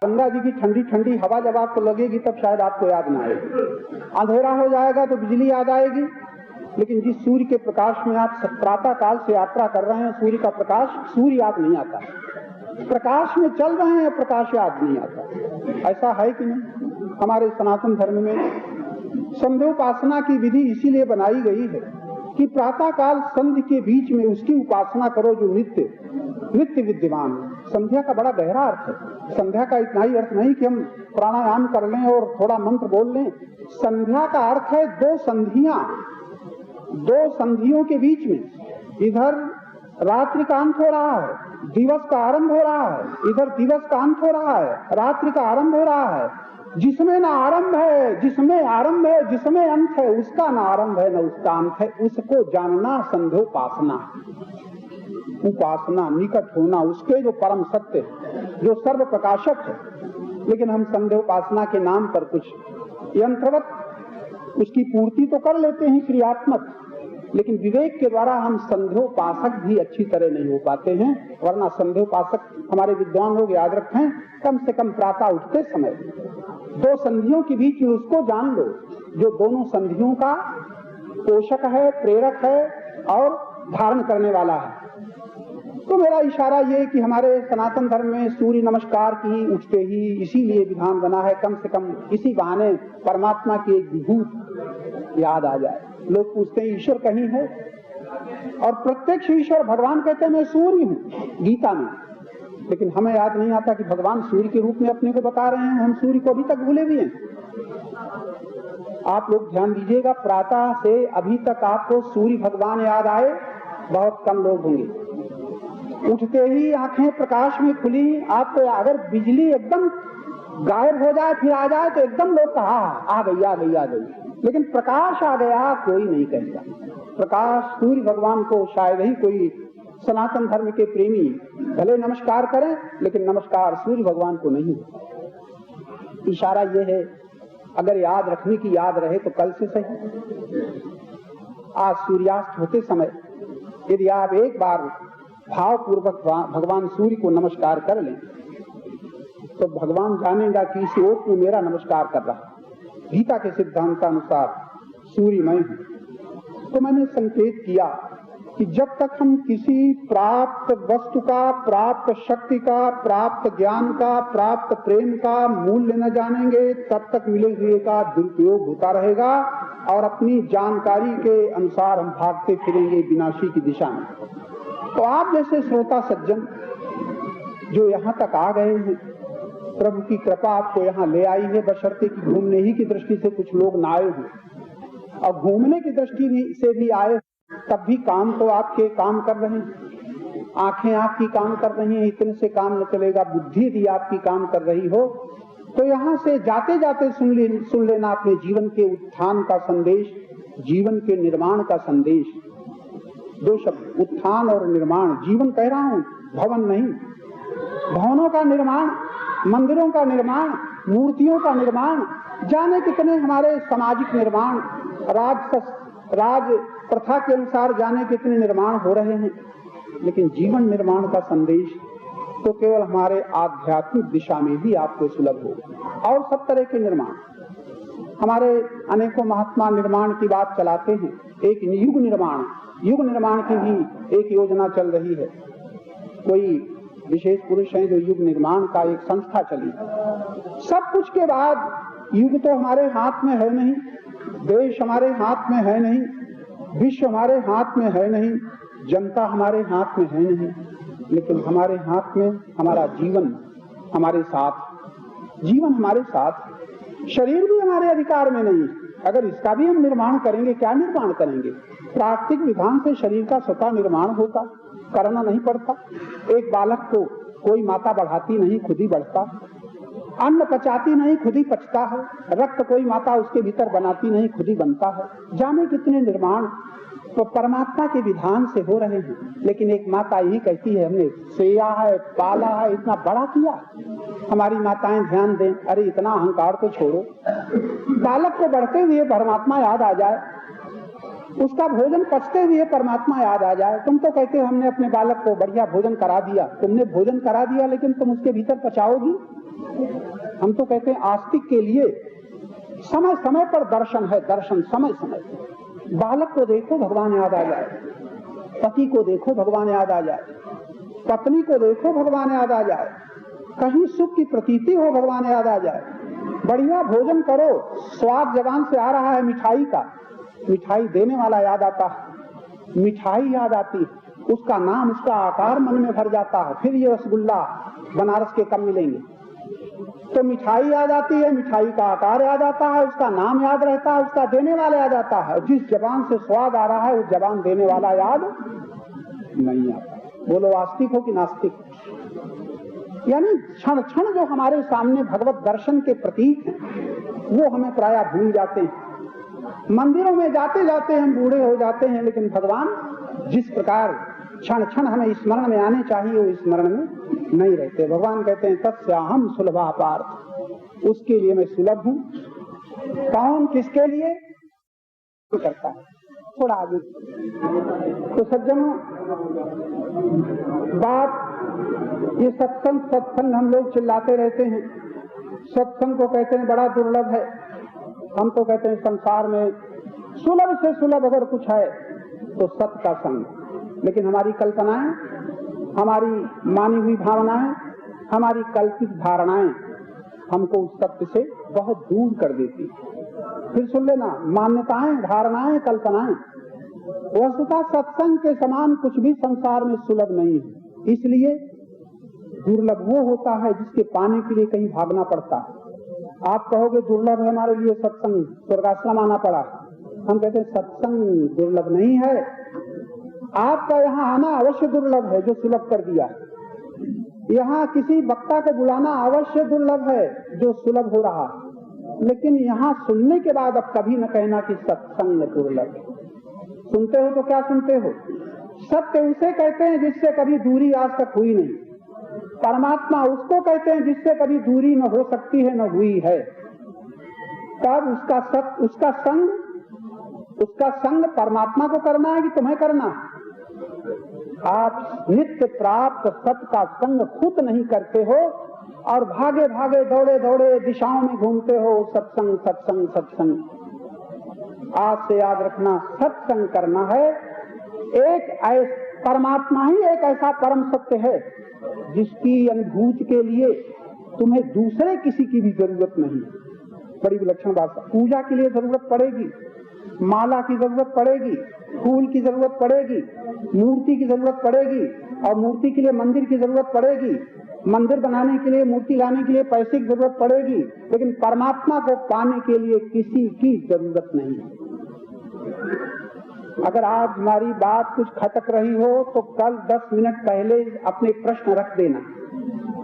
गंगा जी की ठंडी ठंडी हवा जब आपको लगेगी तब शायद आपको याद ना आएगी। अंधेरा हो जाएगा तो बिजली याद आएगी, लेकिन जिस सूर्य के प्रकाश में आप प्रातः काल से यात्रा कर रहे हैं, सूर्य का प्रकाश, सूर्य याद नहीं आता। प्रकाश में चल रहे हैं, प्रकाश याद नहीं आता। ऐसा है कि नहीं? हमारे सनातन धर्म में संध्योपासना की विधि इसीलिए बनाई गई है कि प्रातः काल संध्या के बीच में उसकी उपासना करो जो नित्य विद्यमान है। संध्या का बड़ा गहरा अर्थ है। संध्या का इतना ही अर्थ नहीं कि हम प्राणायाम कर लें और थोड़ा मंत्र बोल लें। संध्या का अर्थ है दो संधियों के बीच में, इधर रात्रि का अंत हो रहा है, दिवस का आरंभ हो रहा है, इधर दिवस का अंत हो रहा है, रात्रि का आरंभ हो रहा है। जिसमें ना आरंभ है, जिसमें आरंभ है, जिसमें अंत है, उसका ना आरंभ है न उसका अंत है, उसको जानना संध्योपासना। उपासना, निकट होना उसके जो परम सत्य है, जो सर्व प्रकाशक है। लेकिन हम संध्योपासना के नाम पर कुछ यंत्रवत उसकी पूर्ति तो कर लेते हैं क्रियात्मक, लेकिन विवेक के द्वारा हम संध्योपासक भी अच्छी तरह नहीं हो पाते हैं। वरना संध्योपासक हमारे विद्वान लोग याद रखें, कम से कम प्रातः उठते समय दो संधियों के बीच में उसको जान लो जो दोनों संधियों का पोषक है, प्रेरक है और धारण करने वाला है। तो मेरा इशारा ये कि हमारे सनातन धर्म में सूर्य नमस्कार की उठते ही इसीलिए विधान बना है, कम से कम इसी बहाने परमात्मा की एक विभूत याद आ जाए। लोग पूछते हैं ईश्वर कहीं है, और प्रत्यक्ष ईश्वर भगवान कहते हैं मैं सूर्य हूँ गीता में, लेकिन हमें याद नहीं आता कि भगवान सूर्य के रूप में अपने को बता रहे हैं। हम सूर्य को अभी तक भूले भी हैं। आप लोग ध्यान दीजिएगा, प्रातः से अभी तक आपको सूर्य भगवान याद आए बहुत कम लोग होंगे। उठते ही आंखें प्रकाश में खुली, आपको अगर बिजली एकदम गायब हो जाए फिर आ जाए तो एकदम लोग कहा आ गई आ गई आ गई, लेकिन प्रकाश आ गया कोई नहीं कहता। प्रकाश सूर्य भगवान को शायद ही कोई सनातन धर्म के प्रेमी भले नमस्कार करें, लेकिन नमस्कार सूर्य भगवान को नहीं। इशारा यह है, अगर याद रखने की याद रहे तो कल से सही। आज सूर्यास्त होते समय यदि आप एक बार भावपूर्वक भगवान सूर्य को नमस्कार कर लें तो भगवान जानेगा कि इस ओट में मेरा नमस्कार कर रहा। गीता के सिद्धांतानुसार सूर्य मैं हूं। तो मैंने संकेत किया कि जब तक हम किसी प्राप्त वस्तु का, प्राप्त शक्ति का, प्राप्त ज्ञान का, प्राप्त प्रेम का मूल्य न जानेंगे, तब तक मिले हुए का दुरुपयोग होता रहेगा और अपनी जानकारी के अनुसार हम भागते फिरेंगे विनाशी की दिशा में। तो आप जैसे श्रोता सज्जन जो यहाँ तक आ गए हैं, प्रभु की कृपा आपको यहाँ ले आई है, बशर्ते कि घूमने ही की दृष्टि से कुछ लोग न आए हों, और घूमने की दृष्टि से भी आए तब भी काम तो आपके काम कर रहे हैं। आंखें आपकी काम कर रही हैं, इतने से काम न चलेगा। बुद्धि भी आपकी काम कर रही हो तो यहाँ से जाते जाते सुन लेना अपने जीवन के उत्थान का संदेश, जीवन के निर्माण का संदेश। दो शब्द, उत्थान और निर्माण। जीवन कह रहा हूँ, भवन नहीं। भवनों का निर्माण, मंदिरों का निर्माण, मूर्तियों का निर्माण, जाने कितने हमारे सामाजिक निर्माण, राज प्रथा के अनुसार जाने कितने निर्माण हो रहे हैं, लेकिन जीवन निर्माण का संदेश तो केवल हमारे आध्यात्मिक दिशा में ही आपको सुलभ होगा। और सब तरह के निर्माण, हमारे अनेकों महात्मा निर्माण की बात चलाते हैं। एक युग निर्माण की भी एक योजना चल रही है। कोई विशेष पुरुष हैं जो युग निर्माण का एक संस्था चली। सब कुछ के बाद युग तो हमारे हाथ में है नहीं, देश हमारे हाथ में है नहीं, विश्व हमारे हाथ में है नहीं, जनता हमारे हाथ में है नहीं, लेकिन हमारे हाथ में हमारा जीवन हमारे साथ, जीवन हमारे साथ। शरीर भी हमारे अधिकार में नहीं। अगर इसका भी हम निर्माण करेंगे, क्या निर्माण करेंगे? प्राकृतिक विधान से शरीर का स्वतः निर्माण होता, करना नहीं पड़ता। एक बालक को कोई माता बढ़ाती नहीं, खुद ही बढ़ता। अन्न पचाती नहीं, खुद ही पचता है। रक्त कोई माता उसके भीतर बनाती नहीं, खुद ही बनता है। जाने कितने निर्माण तो परमात्मा के विधान से हो रहे हैं, लेकिन एक माता यही कहती है हमने सेया है, पाला है, इतना बड़ा किया। हमारी माताएं ध्यान दें, अरे इतना अहंकार तो छोड़ो, बालक को बढ़ते हुए परमात्मा याद आ जाए। उसका भोजन पचते हुए परमात्मा याद आ जाए। तुम तो कहते हो हमने अपने बालक को बढ़िया भोजन करा दिया, तुमने भोजन करा दिया लेकिन तुम उसके भीतर पचाओगी? हम तो कहते हैं आस्तिक के लिए समय समय पर दर्शन है, दर्शन समय समय। बालक को देखो भगवान याद आ जाए, पति को देखो भगवान याद आ जाए, पत्नी को देखो भगवान याद आ जाए, कहीं सुख की प्रतीति हो भगवान याद आ जाए। बढ़िया भोजन करो, स्वाद जबान से आ रहा है मिठाई का, मिठाई देने वाला याद आता है, मिठाई याद आती है, उसका नाम उसका आकार मन में भर जाता है। फिर ये रसगुल्ला बनारस के कब मिलेंगे? तो मिठाई याद आती है, मिठाई का आकार याद आता है, उसका नाम याद रहता है, उसका देने वाला याद आता है। जिस जबान से स्वाद आ रहा है उस जबान देने वाला याद नहीं आता। बोलो आस्तिक हो कि नास्तिक? यानी क्षण क्षण जो हमारे सामने भगवत दर्शन के प्रतीक हैं वो हमें प्रायः भूल जाते हैं। मंदिरों में जाते जाते हम बूढ़े हो जाते हैं, लेकिन भगवान जिस प्रकार क्षण क्षण हमें स्मरण में आने चाहिए वो स्मरण में नहीं रहते। भगवान कहते हैं तस्याहम सुलभा पार्थ, उसके लिए मैं सुलभ हूं। कौन किसके लिए करता है? थोड़ा आगे तो सज्जनों, बात ये सत्संग सत्संग हम लोग चिल्लाते रहते हैं, सत्संग को कहते हैं बड़ा दुर्लभ है। हम तो कहते हैं संसार में सुलभ से सुलभ अगर कुछ है तो सत्य का संग। लेकिन हमारी कल्पनाएं, हमारी मानी हुई भावनाएं, हमारी कल्पित धारणाएं हमको उस सत्य से बहुत दूर कर देती। फिर सुन लेना, मान्यताएं, धारणाएं, कल्पनाएं, वस्तुतः सत्संग के समान कुछ भी संसार में सुलभ नहीं है। इसलिए दुर्लभ वो होता है जिसके पाने के लिए कहीं भागना पड़ता है। आप कहोगे दुर्लभ है हमारे लिए सत्संग, स्वर्गाश्रम आना पड़ा। हम कहते हैं सत्संग दुर्लभ नहीं है, आपका यहाँ आना अवश्य दुर्लभ है जो सुलभ कर दिया। यहाँ किसी वक्ता को बुलाना अवश्य दुर्लभ है जो सुलभ हो रहा है। लेकिन यहाँ सुनने के बाद अब कभी न कहना कि सत्संग दुर्लभ है। सुनते हो तो क्या सुनते हो? सत्य उसे कहते हैं जिससे कभी दूरी आज तक हुई नहीं। परमात्मा उसको कहते हैं जिससे कभी दूरी न हो सकती है न हुई है। तब उसका सत्य, उसका संग परमात्मा को करना है कि तुम्हें करना है? आप नित्य प्राप्त सत्य का संग खुद नहीं करते हो और भागे भागे दौड़े दौड़े दिशाओं में घूमते हो। सत्संग सत्संग सत्संग। आज से याद रखना, सत्संग करना है एक परमात्मा ही एक ऐसा परम सत्य है जिसकी अनुभूति के लिए तुम्हें दूसरे किसी की भी जरूरत नहीं। बड़ी विलक्षण बात। पूजा के लिए जरूरत पड़ेगी, माला की जरूरत पड़ेगी, फूल की जरूरत पड़ेगी, मूर्ति की जरूरत पड़ेगी, और मूर्ति के लिए मंदिर की जरूरत पड़ेगी, मंदिर बनाने के लिए, मूर्ति लाने के लिए पैसे की जरूरत पड़ेगी। लेकिन परमात्मा को पाने के लिए किसी की जरूरत नहीं। अगर आज हमारी बात कुछ खटक रही हो तो कल 10 मिनट पहले अपने प्रश्न रख देना।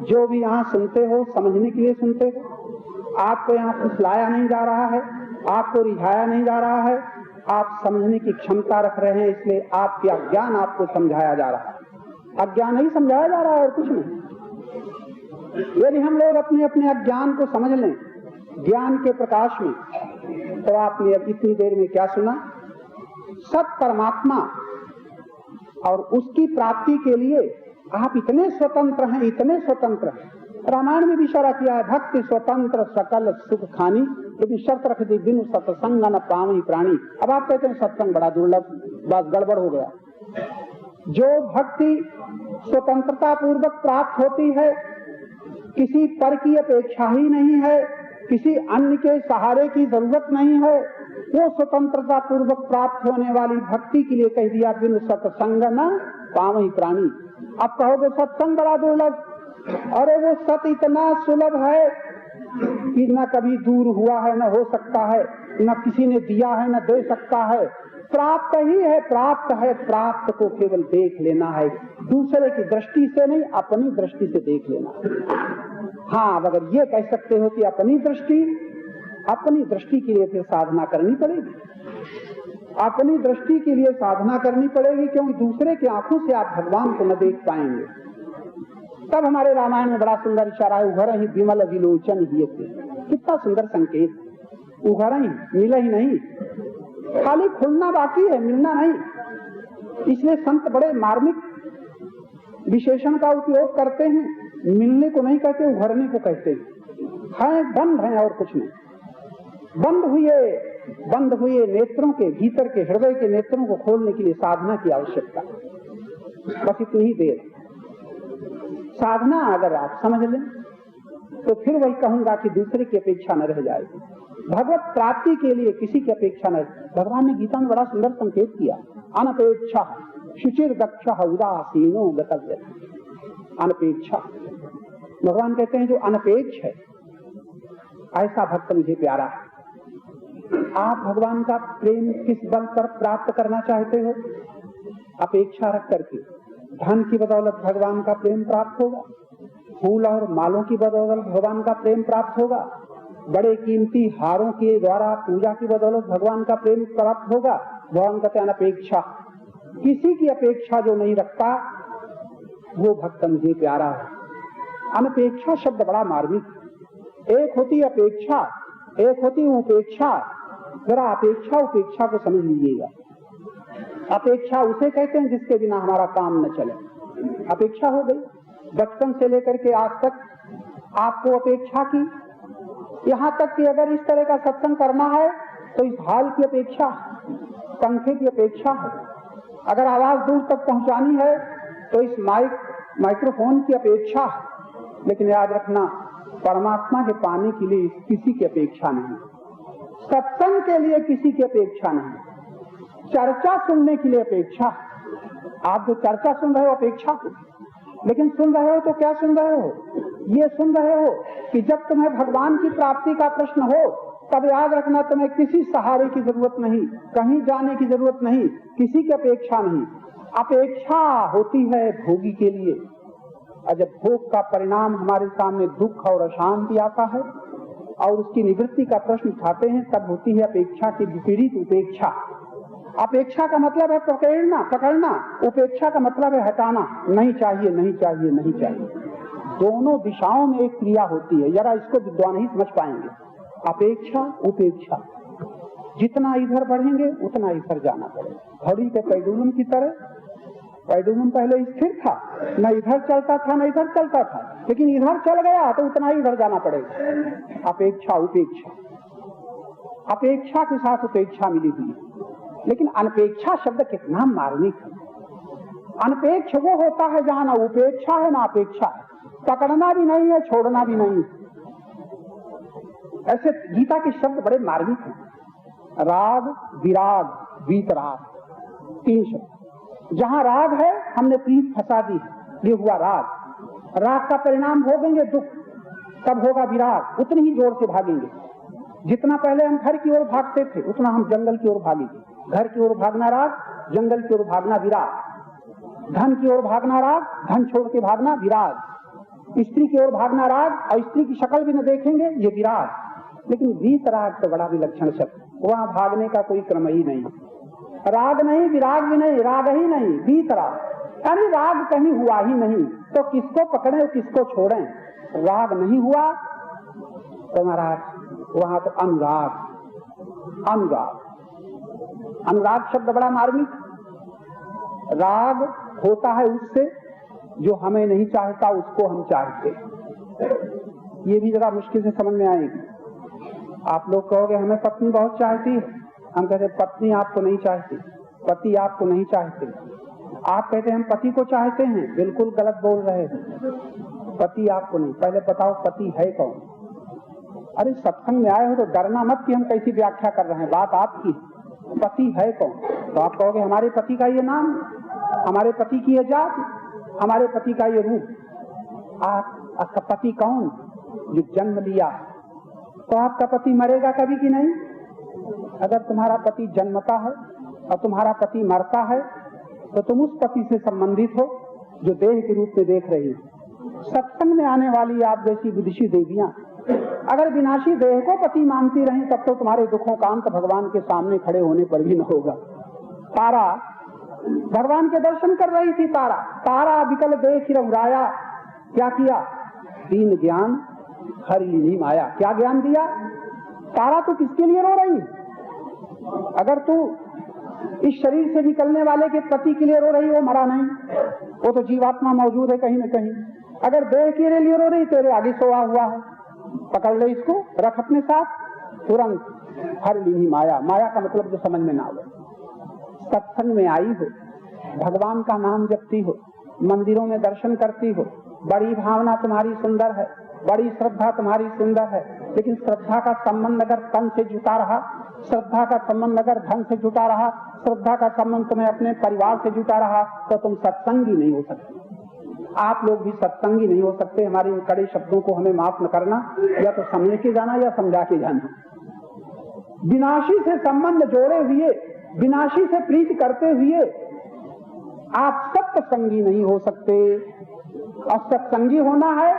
जो भी यहाँ सुनते हो समझने के लिए सुनते हो, आपको यहाँ फुसलाया नहीं जा रहा है, आपको रिझाया नहीं जा रहा है, आप समझने की क्षमता रख रहे हैं, इसलिए आपके अज्ञान आपको समझाया जा रहा है। अज्ञान ही समझाया जा रहा है और कुछ नहीं। यदि हम लोग अपने अपने अज्ञान को समझ लें ज्ञान के प्रकाश में, तो आपने अब इतनी देर में क्या सुना? सत परमात्मा और उसकी प्राप्ति के लिए आप इतने स्वतंत्र हैं, इतने स्वतंत्र हैं। रामायण में भी इशारा किया है, भक्ति स्वतंत्र सकल सुख खानी, लेकिन शर्त रख दी बिनु सत्संग न पावई प्राणी। अब आप कहते हैं सत्संग बड़ा दुर्लभ, बस गड़बड़ हो गया। जो भक्ति स्वतंत्रता पूर्वक प्राप्त होती है, किसी पर की अपेक्षा ही नहीं है, किसी अन्य के सहारे की जरूरत नहीं है, वो स्वतंत्रता पूर्वक प्राप्त होने वाली भक्ति के लिए कह दिया बिनु सत्संग न पावई प्राणी। अब कहोगे सत्संग बड़ा दुर्लभ, अरे वो सत्य इतना सुलभ है कि न कभी दूर हुआ है, न हो सकता है, न किसी ने दिया है, न दे सकता है। प्राप्त ही है, प्राप्त है, प्राप्त को केवल देख लेना है, दूसरे की दृष्टि से नहीं, अपनी दृष्टि से देख लेना। हाँ, अगर ये कह सकते हो कि अपनी दृष्टि के लिए फिर साधना करनी पड़ेगी, अपनी दृष्टि के लिए साधना करनी पड़ेगी, क्योंकि दूसरे की आंखों से आप भगवान को न देख पाएंगे। तब हमारे रामायण में बड़ा सुंदर इशारा है, उघर ही विमल विलोचन ही। कितना सुंदर संकेत, उघर ही, मिला ही नहीं, खाली खुलना बाकी है, मिलना नहीं। इसलिए संत बड़े मार्मिक विशेषण का उपयोग करते हैं। मिलने को नहीं कहते, उभरने को कहते हैं। बंद है और कुछ नहीं। बंद हुए नेत्रों के भीतर के हृदय के नेत्रों को खोलने के लिए साधना की आवश्यकता, बस इतनी ही देर। साधना अगर आप समझ लें तो फिर वही कहूंगा कि दूसरे की अपेक्षा न रह जाएगी। भगवत प्राप्ति के लिए किसी की अपेक्षा न। भगवान ने गीता में बड़ा सुंदर संकेत किया, अनपेक्षा शुचिर दक्ष उदासीनो गतव्य। अनपेक्षा, भगवान कहते हैं जो अनपेक्ष है ऐसा भक्त मुझे प्यारा है। आप भगवान का प्रेम किस बल पर प्राप्त करना चाहते हो? अपेक्षा रख करके। धन की बदौलत भगवान का प्रेम प्राप्त होगा, फूल और मालों की बदौलत भगवान का प्रेम प्राप्त होगा, बड़े कीमती हारों के द्वारा पूजा की बदौलत भगवान का प्रेम प्राप्त होगा। भगवान कहते हैं अनपेक्षा। किसी की अपेक्षा जो नहीं रखता वो भक्त मुझे प्यारा है। अनपेक्षा शब्द बड़ा मार्मिक। एक होती अपेक्षा, एक होती उपेक्षा। जरा अपेक्षा उपेक्षा को समझ लीजिएगा। अपेक्षा उसे कहते हैं जिसके बिना हमारा काम न चले। अपेक्षा हो गई, बचपन से लेकर के आज तक आपको अपेक्षा की, यहाँ तक कि अगर इस तरह का सत्संग करना है तो इस हाल की अपेक्षा, पंखे की अपेक्षा है। अगर आवाज दूर तक पहुंचानी है तो इस माइक्रोफोन की अपेक्षा है। लेकिन याद रखना, परमात्मा के पाने के लिए किसी की अपेक्षा नहीं, सत्संग के लिए किसी की अपेक्षा नहीं, चर्चा सुनने के लिए अपेक्षा। आप जो चर्चा सुन रहे हो अपेक्षा, लेकिन सुन रहे हो तो क्या सुन रहे हो? ये सुन रहे हो कि जब तुम्हें भगवान की प्राप्ति का प्रश्न हो तब याद रखना तुम्हें किसी सहारे की जरूरत नहीं, कहीं जाने की जरूरत नहीं, किसी की अपेक्षा नहीं। अपेक्षा होती है भोगी के लिए, और जब भोग का परिणाम हमारे सामने दुख और अशांति आता है और उसकी निवृत्ति का प्रश्न उठाते हैं तब होती है अपेक्षा की विपरीत उपेक्षा। अपेक्षा का मतलब है पकड़ना, उपेक्षा का मतलब है हटाना। नहीं चाहिए, नहीं चाहिए, नहीं चाहिए। दोनों दिशाओं में एक क्रिया होती है, जरा इसको विद्वान ही समझ पाएंगे। अपेक्षा उपेक्षा, जितना इधर बढ़ेंगे उतना इधर जाना पड़ेगा। घड़ी के पेंडुलम की तरह, पेंडुलम पहले स्थिर था, न इधर चलता था न इधर चलता था, लेकिन इधर चल गया तो उतना ही इधर जाना पड़ेगा। अपेक्षा उपेक्षा, अपेक्षा के साथ उपेक्षा मिली हुई। लेकिन अनपेक्षा शब्द कितना मार्मिक है। अनपेक्ष वो होता है जहां ना उपेक्षा है ना अपेक्षा है, पकड़ना भी नहीं है, छोड़ना भी नहीं है। ऐसे गीता के शब्द बड़े मार्मिक हैं। राग, विराग, वीतराग, 3 शब्द। जहां राग है हमने प्रीत फंसा दी, ये हुआ राग। राग का परिणाम भोगेंगे दुख, तब होगा विराग। उतनी ही जोर से भागेंगे। जितना पहले हम घर की ओर भागते थे उतना हम जंगल की ओर भागेंगे। घर की ओर भागना राग, जंगल की ओर भागना विराग। धन की ओर भागना राग, धन छोड़ के भागना विराग। स्त्री की ओर भागना राग और स्त्री की शक्ल भी न देखेंगे, ये विराग। लेकिन वीतराग तो बड़ा विलक्षण शब्द, वहां भागने का कोई क्रम ही नहीं। राग नहीं, विराग भी नहीं, राग ही नहीं, वीतराग। यानी राग कहीं हुआ ही नहीं तो किसको पकड़े और किसको छोड़ें? राग नहीं हुआ तो महाराज वहां तो अनुराग। अनुराग, अनुराग शब्द बड़ा मार्मिक। राग होता है उससे जो हमें नहीं चाहता उसको हम चाहते। ये भी जरा मुश्किल से समझ में आएगी। आप लोग कहोगे हमें पत्नी बहुत चाहती है, हम कहते पत्नी आपको नहीं चाहती, पति आपको नहीं चाहते। आप कहते हम पति को चाहते हैं, बिल्कुल गलत बोल रहे हैं। पति आपको नहीं। पहले बताओ पति है कौन? अरे सत्संग में आए हो तो डरना मत कि हम कैसी व्याख्या कर रहे हैं, बात आपकी। पति है कौन? तो आप कहोगे हमारे पति का ये नाम, हमारे पति की ये जात, हमारे पति का ये रूप। आपका पति कौन? जो जन्म लिया। तो आपका पति मरेगा कभी कि नहीं? अगर तुम्हारा पति जन्मता है और तुम्हारा पति मरता है तो तुम उस पति से संबंधित हो जो देह के रूप में देख रही हो। सत्संग में आने वाली आप जैसी विदुषी देवियां अगर विनाशी देह को पति मानती रही तब तो तुम्हारे दुखों का अंत भगवान के सामने खड़े होने पर भी न होगा। तारा भगवान के दर्शन कर रही थी। तारा विकल देख रघुराया, क्या किया? दीन ज्ञान हरि लीनी माया। क्या ज्ञान दिया? तारा तो किसके लिए रो रही? अगर तू इस शरीर से निकलने वाले के पति के लिए रो रही, वो मरा नहीं, वो तो जीवात्मा मौजूद है कहीं न कहीं। अगर देह के लिए रो रही, तेरे आगे सोया हुआ है, पकड़ ले इसको, रख अपने साथ, तुरंत हर ली माया। माया का मतलब जो समझ में ना आवे। सत्संग में आई हो, भगवान का नाम जपती हो, मंदिरों में दर्शन करती हो, बड़ी भावना तुम्हारी सुंदर है, बड़ी श्रद्धा तुम्हारी सुंदर है, लेकिन श्रद्धा का संबंध अगर तन से जुटा रहा, श्रद्धा का संबंध अगर धन से जुटा रहा, श्रद्धा का संबंध तुम्हें अपने परिवार से जुटा रहा, तो तुम सत्संगी नहीं हो सकते। आप लोग भी सत्संगी नहीं हो सकते। हमारे इन कड़े शब्दों को हमें माफ न करना, या तो समझ के जाना या समझा के जाना। विनाशी से संबंध जोड़े हुए, विनाशी से प्रीति करते हुए आप सत्संगी नहीं हो सकते। और सत्संगी होना है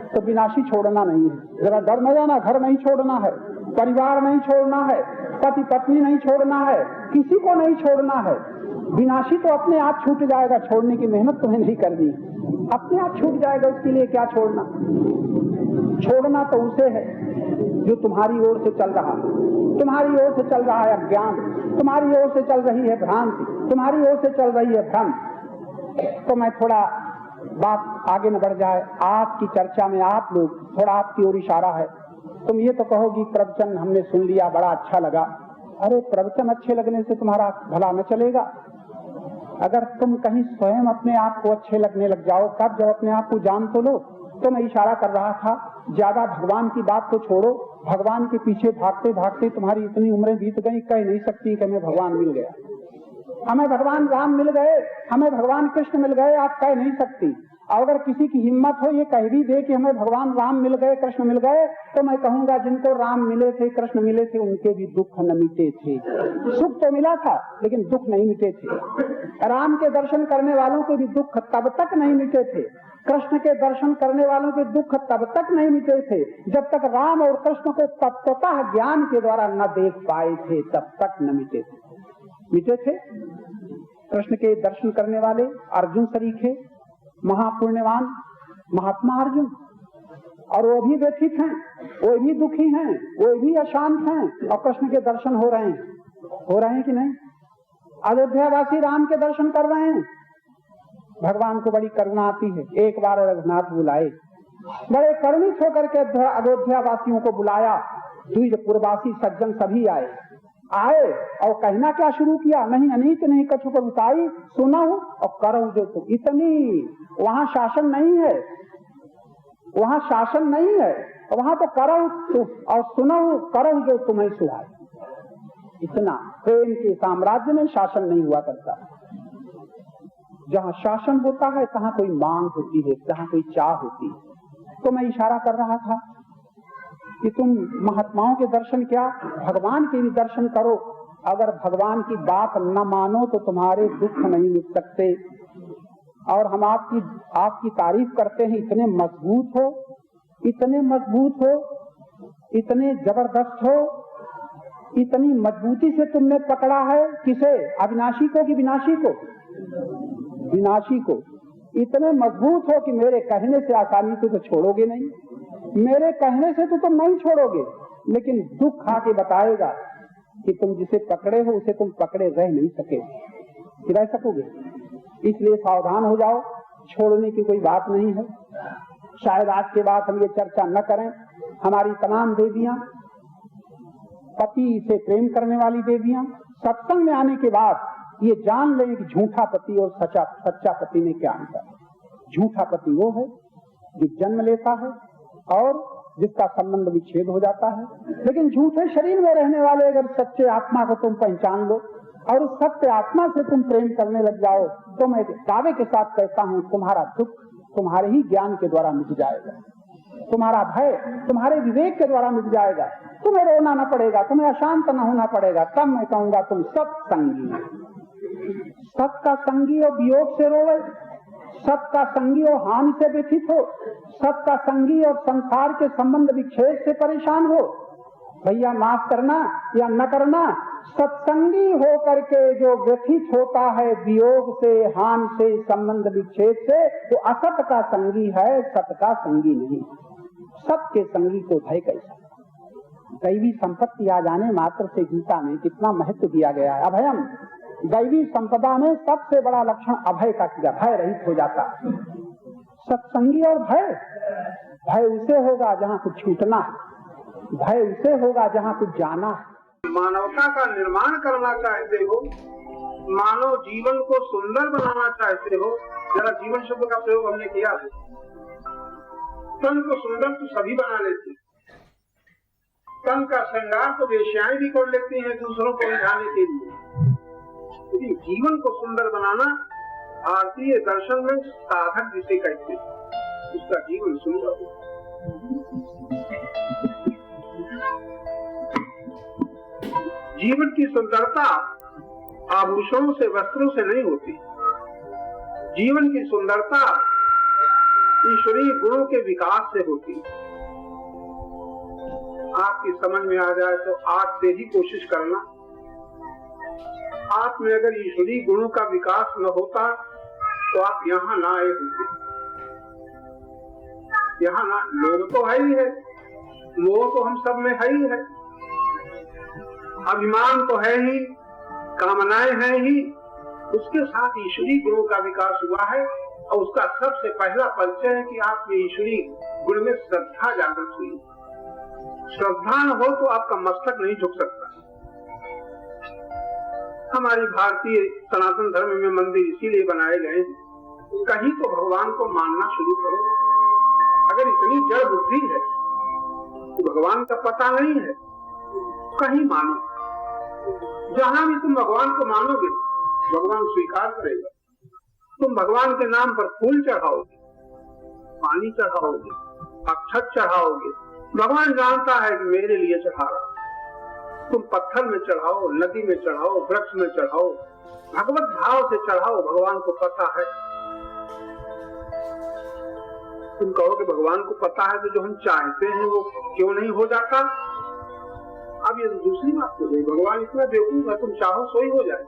तो विनाशी छोड़ना नहीं है। जरा डर न जाना, घर नहीं छोड़ना है, परिवार नहीं छोड़ना है, पति पत्नी नहीं छोड़ना है, किसी को नहीं छोड़ना है। विनाशी तो अपने आप छूट जाएगा, छोड़ने की मेहनत तुम्हें नहीं करनी, अपने आप छूट जाएगा। उसके लिए क्या छोड़ना? छोड़ना तो उसे है जो तुम्हारी ओर से चल रहा, तुम्हारी ओर से चल रहा है अज्ञान, तुम्हारी ओर से चल रही है भ्रांति, तुम्हारी ओर से चल रही है भ्रम। तो मैं थोड़ा बात आगे न बढ़ जाए, आपकी चर्चा में आप लोग थोड़ा आपकी ओर इशारा है। तुम ये तो कहोगी प्रवचन हमने सुन लिया, बड़ा अच्छा लगा। अरे प्रवचन अच्छे लगने से तुम्हारा भला न चलेगा। अगर तुम कहीं स्वयं अपने आप को अच्छे लगने लग जाओ, तब जब अपने आप को जान तो लो। तो मैं इशारा कर रहा था, ज्यादा भगवान की बात को छोड़ो। भगवान के पीछे भागते भागते तुम्हारी इतनी उम्रें बीत गई, कह नहीं सकती कि हमें भगवान मिल गया, हमें भगवान राम मिल गए, हमें भगवान कृष्ण मिल गए, आप कह नहीं सकती। और अगर किसी की हिम्मत हो ये कह भी दे कि हमें भगवान राम मिल गए, कृष्ण मिल गए, तो मैं कहूंगा जिनको राम मिले थे, कृष्ण मिले थे, उनके भी दुख न मिटे थे। सुख तो मिला था लेकिन दुख नहीं मिटे थे। राम के दर्शन करने वालों के भी दुख तब तक नहीं मिटे थे, कृष्ण के दर्शन करने वालों के दुख तब तक नहीं मिटे थे जब तक राम और कृष्ण को तत्वतः ज्ञान के द्वारा न देख पाए थे, तब तक न मिटे थे। मिटे थे कृष्ण के दर्शन करने वाले अर्जुन सरीखे महापुण्यवान महात्मा अर्जुन, और वो भी व्यथित हैं, वो भी दुखी हैं, वो भी अशांत हैं, और कृष्ण के दर्शन हो रहे हैं कि नहीं? अयोध्यावासी राम के दर्शन कर रहे हैं। भगवान को बड़ी करुणा आती है। एक बार रघुनाथ बुलाए, बड़े करुणित होकर के अयोध्या वासियों को बुलाया। द्विजपुरवासी सज्जन सभी आए और कहना क्या शुरू किया, नहीं अनीत नहीं कछु कविताई सुनाऊं और करूं जो तुम। इतनी वहां शासन नहीं है, वहां शासन नहीं है, वहां तो करूं और सुनाऊं करूं जो तुम्हें सुहाए। इतना प्रेम के साम्राज्य में शासन नहीं हुआ करता। जहाँ शासन होता है तहाँ कोई मांग होती है, जहाँ कोई चाह होती है। तो मैं इशारा कर रहा था कि तुम महात्माओं के दर्शन क्या, भगवान के भी दर्शन करो। अगर भगवान की बात न मानो तो तुम्हारे दुख नहीं मिट सकते। और हम आपकी तारीफ करते हैं, इतने मजबूत हो, इतने मजबूत हो, इतने जबरदस्त हो, इतनी मजबूती से तुमने पकड़ा है। किसे? अविनाशी को कि विनाशी को? विनाशी को। इतने मजबूत हो कि मेरे कहने से आसानी से तो छोड़ोगे नहीं, मेरे कहने से तो तुम नहीं छोड़ोगे, लेकिन दुख आके बताएगा कि तुम जिसे पकड़े हो उसे तुम पकड़े रह नहीं सके, रह सकोगे। इसलिए सावधान हो जाओ, छोड़ने की कोई बात नहीं है। शायद आज के बाद हम ये चर्चा न करें। हमारी तमाम देवियां, पति से प्रेम करने वाली देवियां, सत्संग में आने के बाद ये जान लें कि झूठा पति और सच्चा पति में क्या अंतर है। झूठा पति वो है जो जन्म लेता है और जिसका संबंध विच्छेद हो जाता है। लेकिन झूठे शरीर में रहने वाले अगर सच्चे आत्मा को तुम पहचान लो और उस सत्य आत्मा से तुम प्रेम करने लग जाओ, तो मैं दावे के साथ कहता हूँ तुम्हारा दुख तुम्हारे ही ज्ञान के द्वारा मिट जाएगा, तुम्हारा भय तुम्हारे विवेक के द्वारा मिट जाएगा, तुम्हें रोना न पड़ेगा, तुम्हें अशांत न होना पड़ेगा। तब मैं कहूंगा तुम सत्संगी। सत का संगी और वियोग से रोवे, सत का संगी और हानि से व्यथित हो, सत का संगी और संसार के संबंध विच्छेद से परेशान हो। भैया माफ करना या न करना, सत्संगी हो करके जो व्यथित होता है वियोग से, हानि से, संबंध विच्छेद से, वो असत का संगी है, सत का संगी नहीं। सत के संगी को भय कैसा? दैवी संपत्ति आ जाने मात्र से गीता में कितना महत्व दिया गया है। अभयम, दैवी संपदा में सबसे बड़ा लक्षण अभय का किया, भय रहित हो जाता। सत्संगी और भय उसे होगा जहाँ कुछ छूटना है, भय उसे होगा जहाँ कुछ जाना है। मानवता का निर्माण करना चाहते हो, मानव जीवन को सुंदर बनाना चाहते हो, जरा जीवन शब्द का प्रयोग हमने किया है। तन को सुंदर तो सभी बना लेते, तन का श्रृंगार तो वेश्याएं भी कर लेती हैं दूसरों को रिझाने के लिए, लेकिन जीवन को सुंदर बनाना भारतीय दर्शन में साधक जिसे कहते हैं, उसका जीवन सुंदर हो। जीवन की सुंदरता आभूषणों से, वस्त्रों से नहीं होती। जीवन की सुंदरता ईश्वरीय गुणों के विकास से होती। आपकी समझ में आ जाए तो आज से ही कोशिश करना। आप में अगर ईश्वरीय गुणों का विकास न होता तो आप यहाँ ना आए होते। यहाँ ना, लोग तो है ही है, मोह तो हम सब में है ही है, अभिमान तो है ही, कामनाएं हैं ही, उसके साथ ईश्वरीय गुणों का विकास हुआ है। और उसका सबसे पहला परिचय है कि आप में ईश्वरीय गुण में श्रद्धा जागृत हुई। श्रद्धा न हो तो आपका मस्तक नहीं झुक सकता। हमारी भारतीय सनातन धर्म में मंदिर इसीलिए बनाए गए हैं, कहीं तो भगवान को मानना शुरू करो। अगर इतनी जड़ बुद्धि है तो भगवान का पता नहीं है, कहीं मानो। जहां भी तुम भगवान को मानोगे भगवान स्वीकार करेगा। तुम भगवान के नाम पर फूल चढ़ाओगे, पानी चढ़ाओगे, अक्षत चढ़ाओगे, भगवान जानता है कि मेरे लिए चढ़ा रहा। तुम पत्थर में चढ़ाओ, नदी में चढ़ाओ, वृक्ष में चढ़ाओ, भगवत भाव से चढ़ाओ, भगवान को पता है। तुम कहोगे भगवान को पता है तो जो हम चाहते हैं वो क्यों नहीं हो जाता। अब ये दूसरी बात हो गई, भगवान इतना बेवकूफ है, तुम चाहो सोई हो जाए।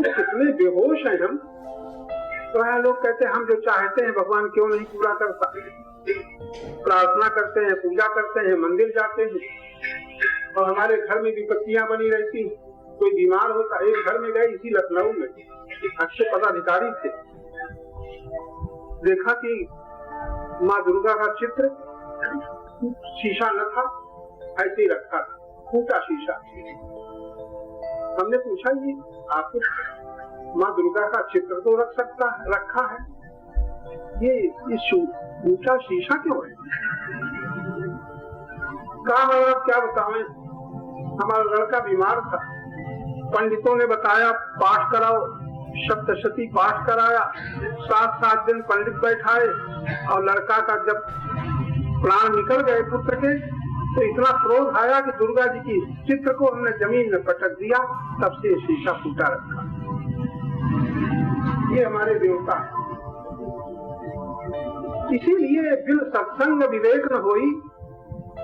कितने बेहोश हैं हम। तो है लोग कहते हैं हम जो चाहते हैं भगवान क्यों नहीं पूरा कर सकते। प्रार्थना करते हैं, पूजा करते हैं, मंदिर जाते हैं और हमारे घर में विपत्तियां बनी रहती। कोई बीमार होता, एक घर में गए इसी लखनऊ में, अच्छे पदाधिकारी थे, देखा कि माँ दुर्गा का चित्र शीशा न था, ऐसे ही रखा था, फूटा शीशा। हमने पूछा ये आपको माँ दुर्गा का चित्र तो रखा है, ये फूटा शीशा क्यों है? कहा क्या बताएं, हमारा लड़का बीमार था, पंडितों ने बताया पाठ कराओ, सप्तशती पाठ कराया, 7 दिन पंडित बैठाए और लड़का का जब प्राण निकल गए पुत्र के तो इतना क्रोध आया कि दुर्गा जी की चित्र को हमने जमीन में पटक दिया, तब से शीशा फूटा रखा। ये हमारे देवता है। इसीलिए बिन सत्संग विवेक न होई,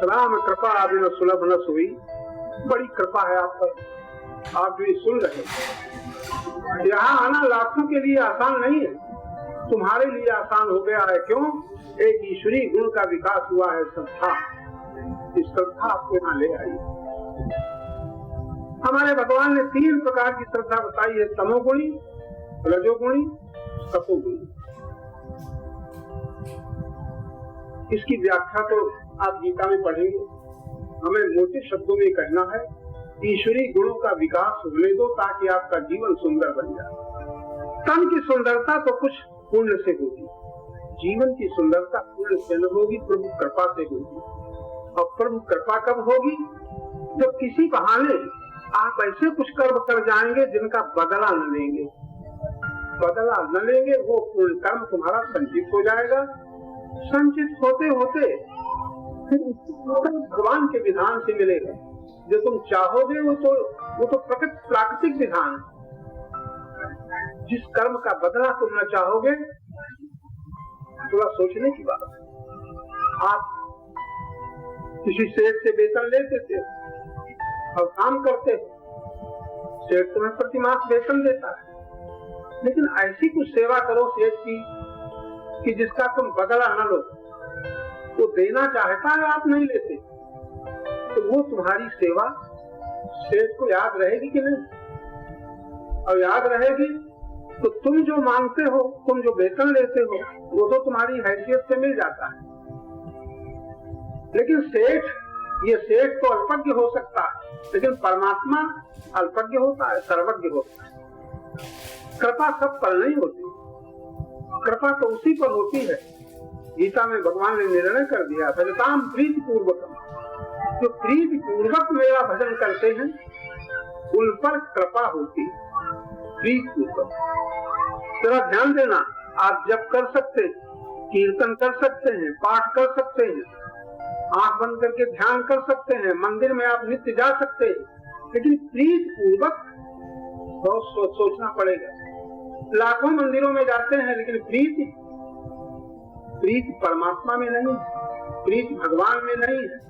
राम कृपा बिन सुलभ न सोई। बड़ी कृपा है आप पर, आप भी सुन रहे। यहाँ आना लाखों के लिए आसान नहीं है, तुम्हारे लिए आसान हो गया है। क्यों? एक ईश्वरीय गुण का विकास हुआ है, श्रद्धा। इस श्रद्धा आपको यहाँ ले आई। हमारे भगवान ने 3 प्रकार की श्रद्धा बताई है, तमोगुणी, रजोगुणी, सतोगुणी। इसकी व्याख्या तो आप गीता में पढ़ेंगे। हमें मोटे शब्दों में कहना है, ईश्वरीय गुणों का विकास होने दो ताकि आपका जीवन सुंदर बन जाए। तन की सुंदरता तो कुछ पुण्य से होगी, जीवन की सुंदरता पुण्य से न होगी, प्रभु कृपा से होगी। और प्रभु कृपा कब होगी? जब किसी बहाने आप ऐसे कुछ कर्म कर जाएंगे जिनका बदला न लेंगे। बदला न लेंगे, वो पूर्ण कर्म तुम्हारा संचित हो जाएगा। संचित होते होते फिर भगवान के विधान से मिलेगा। जो तुम चाहोगे वो तो प्राकृतिक विधान है। जिस कर्म का बदला तुम न चाहोगे, थोड़ा सोचने की बात है। आप किसी सेठ से वेतन लेते थे और काम करते, सेठ तुम्हें प्रतिमास वेतन देता है, लेकिन ऐसी कुछ सेवा करो सेठ की कि जिसका तुम बदला न लो। वो देना चाहता है आप नहीं लेते, तो वो तुम्हारी सेवा सेठ को याद रहेगी कि नहीं? और याद रहेगी तो तुम जो मांगते हो, तुम जो वेतन लेते हो, वो तो तुम्हारी हैसियत से मिल जाता है। लेकिन सेठ, ये सेठ तो अल्पज्ञ हो सकता है, लेकिन परमात्मा अल्पज्ञ होता है, सर्वज्ञ होता है। कृपा सब पर नहीं होती, कृपा तो उसी पर होती है। गीता में भगवान ने निर्णय कर दिया, भजताम प्रीति पूर्वकम, जो प्रीति पूर्वक मेरा भजन करते हैं उन पर कृपा होती है, प्रीति पूर्वक। जरा ध्यान देना, आप जप कर सकते, कीर्तन कर सकते हैं, पाठ कर सकते हैं, आंख बंद करके ध्यान कर सकते हैं, मंदिर में आप नित्य जा सकते हैं, लेकिन प्रीति पूर्वक बहुत सोचना पड़ेगा। लाखों मंदिरों में जाते हैं, लेकिन प्रीति परमात्मा में नहीं, प्रीति भगवान में नहीं है।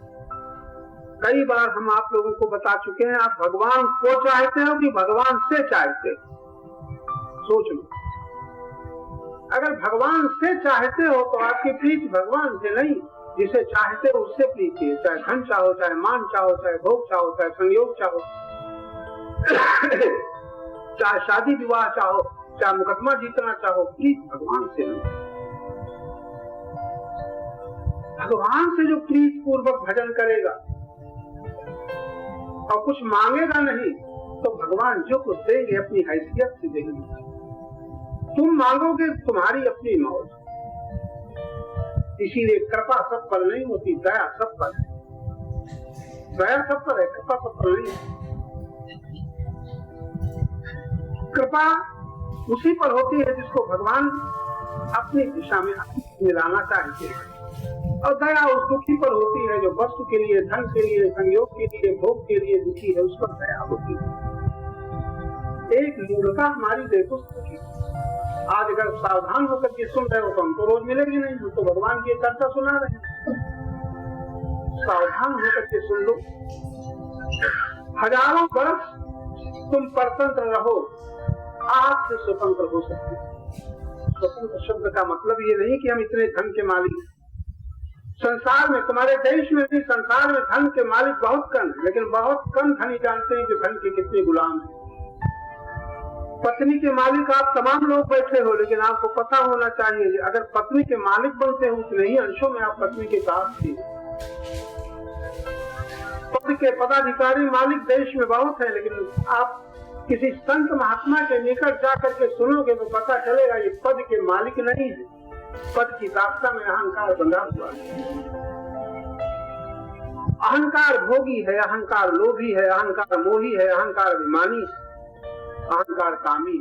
कई बार हम आप लोगों को बता चुके हैं, आप भगवान को चाहते हो कि भगवान से चाहते हो? सोच लो। अगर भगवान से चाहते हो तो आपकी प्रीति भगवान से नहीं, जिसे चाहते हो उससे प्रीति है। चाहे धन चाहो, चाहे मान चाहो, चाहे भोग चाहो, चाहे संयोग चाहो, चाहे शादी विवाह चाहो, चाहे मुकदमा जीतना चाहो, प्रीति भगवान से नहीं। भगवान से जो प्रीति पूर्वक भजन करेगा और कुछ मांगेगा नहीं, तो भगवान जो कुछ देंगे अपनी हैसियत से देंगे। तुम मांगोगे तुम्हारी अपनी मौज। इसीलिए कृपा सब पर नहीं होती, दया सब पर है। दया सब पर है, कृपा सब पर नहीं है। कृपा उसी पर होती है जिसको भगवान अपनी दिशा में मिलाना चाहते हैं, और दया उस दुखी पर होती है जो वस्तु के लिए, धन के लिए, संयोग के लिए, भोग के लिए दुखी है, उस पर दया होती है। एक मूर्खता हमारी देखो, आज अगर सावधान होकर के सुन रहे हो तो हमको रोज मिलेगी नहीं, हम तो भगवान की चर्चा सुना रहे हैं। सावधान होकर के सुन लो। हजारों वर्ष तुम परतंत्र रहो, आज से स्वतंत्र हो सकते। स्वतंत्र शब्द का मतलब ये नहीं कि हम इतने धन के मालिक। संसार में, तुम्हारे देश में भी संसार में धन के मालिक बहुत कम, लेकिन बहुत कम धनी जानते हैं कि धन के कितने गुलाम हैं। पत्नी के मालिक आप तमाम लोग बैठे हो, लेकिन आपको पता होना चाहिए अगर पत्नी के मालिक बनते हो उतने ही अंशों में आप पत्नी के साथ थे। पद के पदाधिकारी मालिक देश में बहुत है, लेकिन आप किसी संत महात्मा के निकट जाकर के सुनोगे तो पता चलेगा ये पद के मालिक नहीं है, पद की दास्ता में अहंकार बंधा हुआ है। अहंकार भोगी है, अहंकार लोभी है, अहंकार मोही है, अहंकार अभिमानी है, अहंकार कामी।